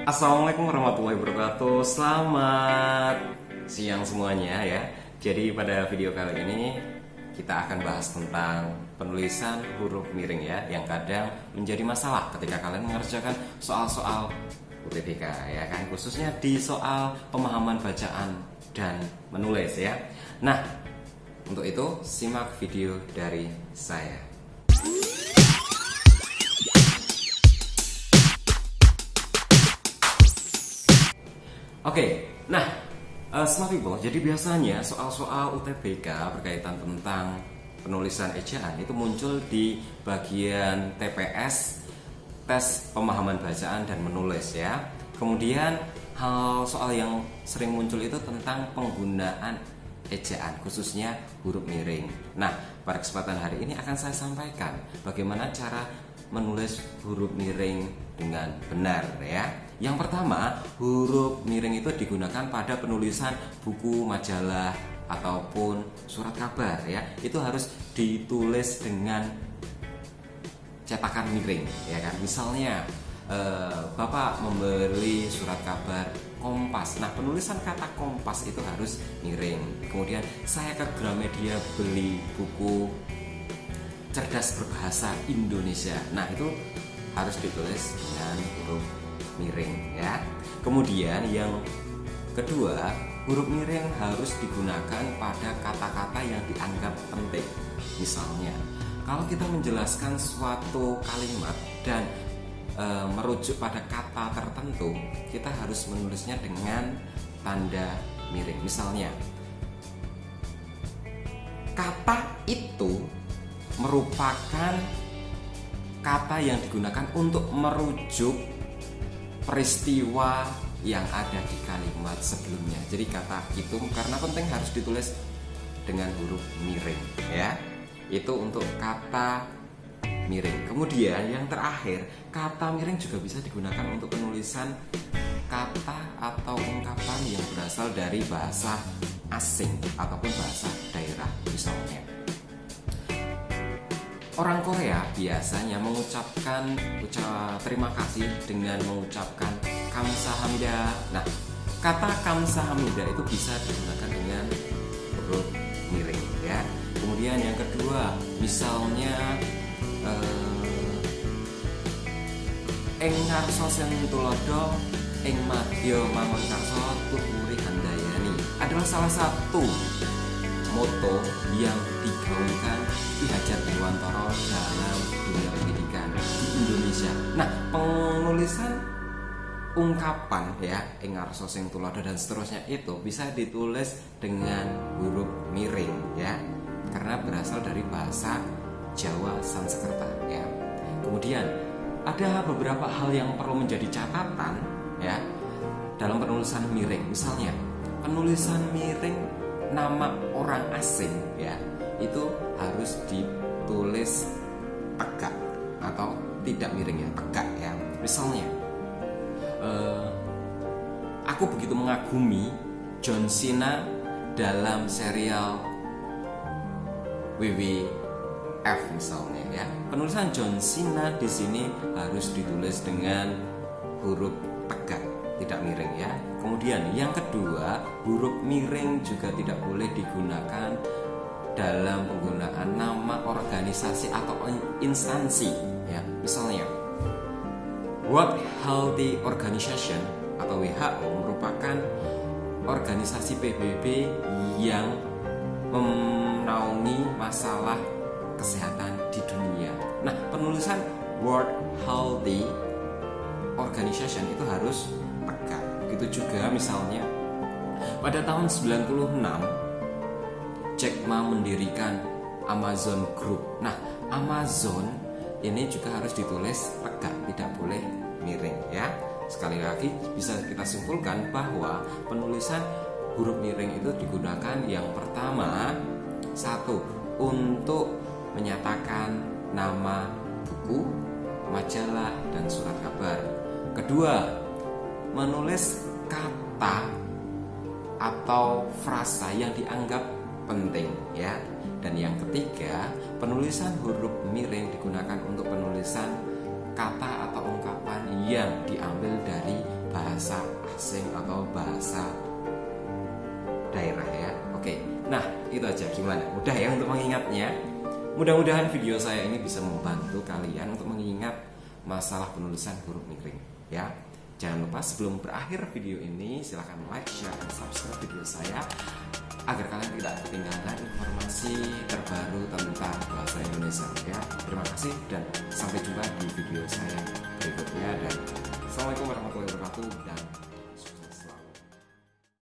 Assalamualaikum warahmatullahi wabarakatuh. Selamat siang semuanya ya. Jadi pada video kali ini kita akan bahas tentang penulisan huruf miring ya, yang kadang menjadi masalah ketika kalian mengerjakan soal-soal UTBK ya kan, khususnya di soal pemahaman bacaan dan menulis ya. Nah, untuk itu simak video dari saya. Oke, nah smart people, jadi biasanya soal-soal UTBK berkaitan tentang penulisan ejaan itu muncul di bagian TPS, tes pemahaman bacaan dan menulis ya. Kemudian hal soal yang sering muncul itu tentang penggunaan ejaan, khususnya huruf miring. Nah, pada kesempatan hari ini akan saya sampaikan bagaimana cara menulis huruf miring dengan benar ya. Yang pertama, huruf miring itu digunakan pada penulisan buku, majalah ataupun surat kabar ya. Itu harus ditulis dengan cetakan miring ya kan. Misalnya Bapak membeli surat kabar Kompas. Nah, penulisan kata Kompas itu harus miring. Kemudian saya ke Gramedia beli buku Cerdas Berbahasa Indonesia. Nah, itu harus ditulis dengan huruf miring ya. Kemudian yang kedua, huruf miring harus digunakan pada kata-kata yang dianggap penting. Misalnya, kalau kita menjelaskan suatu kalimat dan merujuk pada kata tertentu, kita harus menulisnya dengan tanda miring. Misalnya, kata itu merupakan kata yang digunakan untuk merujuk peristiwa yang ada di kalimat sebelumnya. Jadi kata itu karena penting harus ditulis dengan huruf miring ya. Itu untuk kata miring. Kemudian yang terakhir, kata miring juga bisa digunakan untuk penulisan kata atau ungkapan yang berasal dari bahasa asing ataupun bahasa daerah. Misalnya, orang Korea biasanya mengucapkan terima kasih dengan mengucapkan kamsahamnida. Nah, kata kamsahamnida itu bisa digunakan dengan huruf miring ya. Kemudian yang kedua, misalnya ing ngarsa sentulodo ing madya mangun karsa tuhuri handayani adalah salah satu moto yang digaungkan Ki Hajar Dewantara dalam dunia pendidikan di Indonesia. Nah, penulisan ungkapan ya ing ngarsa sing tulodo dan seterusnya itu bisa ditulis dengan huruf miring ya, karena berasal dari bahasa Jawa Sanskerta ya. Kemudian ada beberapa hal yang perlu menjadi catatan ya dalam penulisan miring. Misalnya, penulisan miring nama orang asing ya, itu harus ditulis tegak atau tidak miring ya, tegak ya. Misalnya, aku begitu mengagumi John Cena dalam serial WWF misalnya ya. Penulisan John Cena di sini harus ditulis dengan huruf tegak, tidak miring ya. Kemudian yang kedua, huruf miring juga tidak boleh digunakan dalam penggunaan nama organisasi atau instansi ya. Misalnya, World Healthy Organization atau WHO merupakan organisasi PBB yang menaungi masalah kesehatan di dunia. Nah, penulisan World Healthy Organization itu harus tegak. Begitu juga misalnya pada tahun 96 Jack Ma mendirikan Amazon Group. Nah, Amazon ini juga harus ditulis tegak, tidak boleh miring ya. Sekali lagi bisa kita simpulkan bahwa penulisan huruf miring itu digunakan yang pertama, satu, untuk menyatakan nama buku, majalah, dan surat kabar. Kedua, menulis kata atau frasa yang dianggap penting ya. Dan yang ketiga, penulisan huruf miring digunakan untuk penulisan kata atau ungkapan yang diambil dari bahasa bahasa asing atau bahasa daerah ya. Oke, nah itu aja. Gimana? Mudah ya untuk mengingatnya? Mudah-mudahan video saya ini bisa membantu kalian untuk mengingat masalah penulisan huruf miring ya. Jangan lupa sebelum berakhir video ini silahkan like, share, dan subscribe video saya agar kalian tidak ketinggalan informasi terbaru tentang bahasa Indonesia ya. Terima kasih dan sampai jumpa di video saya berikutnya, dan assalamualaikum warahmatullahi wabarakatuh dan